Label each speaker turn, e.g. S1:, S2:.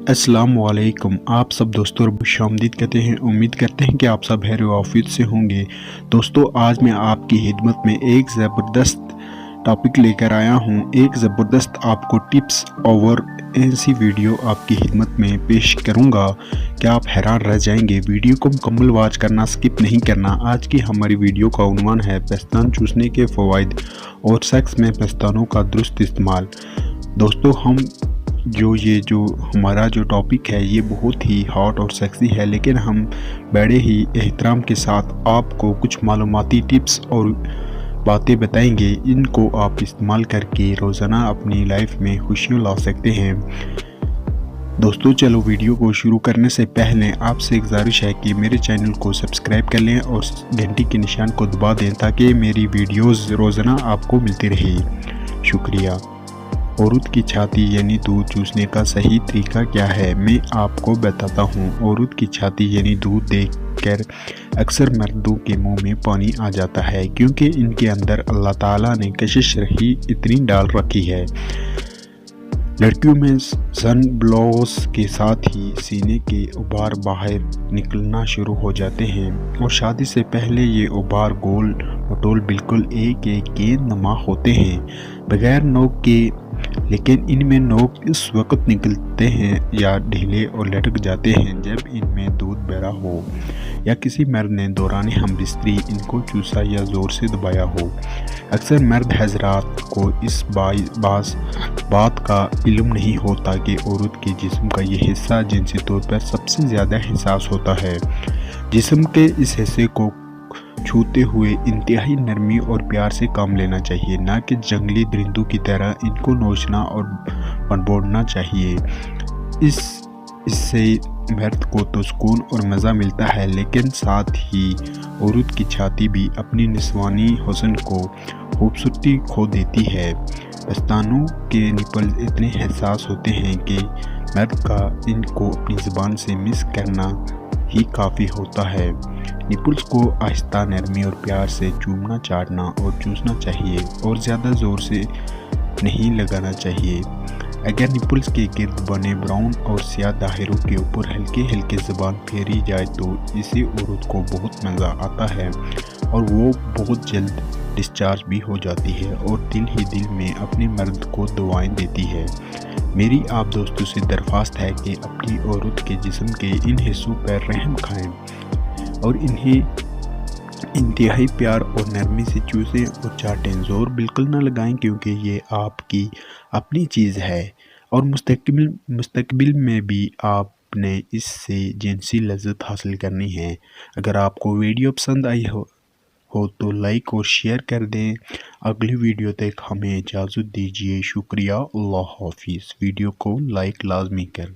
S1: السلام علیکم، آپ سب دوستوں اور خوش آمدید کہتے ہیں۔ امید کرتے ہیں کہ آپ سب خیر و عافیت سے ہوں گے۔ دوستوں، آج میں آپ کی خدمت میں ایک زبردست ٹاپک لے کر آیا ہوں۔ ایک زبردست آپ کو ٹپس اور ایسی ویڈیو آپ کی خدمت میں پیش کروں گا کہ آپ حیران رہ جائیں گے۔ ویڈیو کو مکمل واچ کرنا، سکپ نہیں کرنا۔ آج کی ہماری ویڈیو کا عنوان ہے پستان چوسنے کے فوائد اور سیکس میں پستانوں کا درست استعمال۔ دوستوں، جو ہمارا ٹاپک ہے یہ بہت ہی ہاٹ اور سیکسی ہے، لیکن ہم بڑے ہی احترام کے ساتھ آپ کو کچھ معلوماتی ٹپس اور باتیں بتائیں گے۔ ان کو آپ استعمال کر کے روزانہ اپنی لائف میں خوشیاں لا سکتے ہیں۔ دوستو، چلو ویڈیو کو شروع کرنے سے پہلے آپ سے گزارش ہے کہ میرے چینل کو سبسکرائب کر لیں اور گھنٹی کے نشان کو دبا دیں تاکہ میری ویڈیوز روزانہ آپ کو ملتی رہے۔ شکریہ۔ عورت کی چھاتی یعنی دودھ چوسنے کا صحیح طریقہ کیا ہے، میں آپ کو بتاتا ہوں۔ عورت کی چھاتی یعنی دودھ دیکھ کر اکثر مردوں کے منہ میں پانی آ جاتا ہے، کیونکہ ان کے اندر اللہ تعالیٰ نے کشش ہی اتنی ڈال رکھی ہے۔ لڑکیوں میں سن بلوغ کے ساتھ ہی سینے کے ابار باہر نکلنا شروع ہو جاتے ہیں، اور شادی سے پہلے یہ ابار گول مٹول بالکل ایک گیند نما ہوتے ہیں، بغیر نوک کے، لیکن ان میں نوک اس وقت نکلتے ہیں یا ڈھیلے اور لٹک جاتے ہیں جب ان میں دودھ بہرا ہو یا کسی مرد نے دوران ہم بستری ان کو چوسا یا زور سے دبایا ہو۔ اکثر مرد حضرات کو اس بات کا علم نہیں ہوتا کہ عورت کے جسم کا یہ حصہ جنسی طور پر سب سے زیادہ حساس ہوتا ہے۔ جسم کے اس حصے کو چھوتے ہوئے انتہائی نرمی اور پیار سے کام لینا چاہیے، نہ کہ جنگلی درندوں کی طرح ان کو نوچنا اور بھنبوڑنا چاہیے۔ اس سے مرد کو تو سکون اور مزہ ملتا ہے، لیکن ساتھ ہی عورت کی چھاتی بھی اپنی نسوانی حسن کو خوبصورتی کھو دیتی ہے۔ پستانوں کے نپل اتنے حساس ہوتے ہیں کہ مرد کا ان کو اپنی زبان سے مس کرنا ہی کافی ہوتا ہے۔ نپلز کو آہستہ نرمی اور پیار سے چومنا، چاٹنا اور چوسنا چاہیے، اور زیادہ زور سے نہیں لگانا چاہیے۔ اگر نپلز کے گرد بنے براؤن اور سیاہ دائروں کے اوپر ہلکے ہلکے زبان پھیری جائے تو اسے عورت کو بہت مزہ آتا ہے، اور وہ بہت جلد ڈسچارج بھی ہو جاتی ہے اور دل ہی دل میں اپنے مرد کو دعائیں دیتی ہے۔ میری آپ دوستوں سے درخواست ہے کہ اپنی عورت کے جسم کے ان حصوں پر رحم کھائیں اور انہیں انتہائی پیار اور نرمی سے چوسیں اور چاٹیں۔ زور بالکل نہ لگائیں، کیونکہ یہ آپ کی اپنی چیز ہے، اور مستقبل میں بھی آپ نے اس سے جنسی لذت حاصل کرنی ہے۔ اگر آپ کو ویڈیو پسند آئی ہو تو لائک اور شیئر کر دیں۔ اگلی ویڈیو تک ہمیں اجازت دیجیے۔ شکریہ۔ اللہ حافظ۔ ویڈیو کو لائک لازمی کر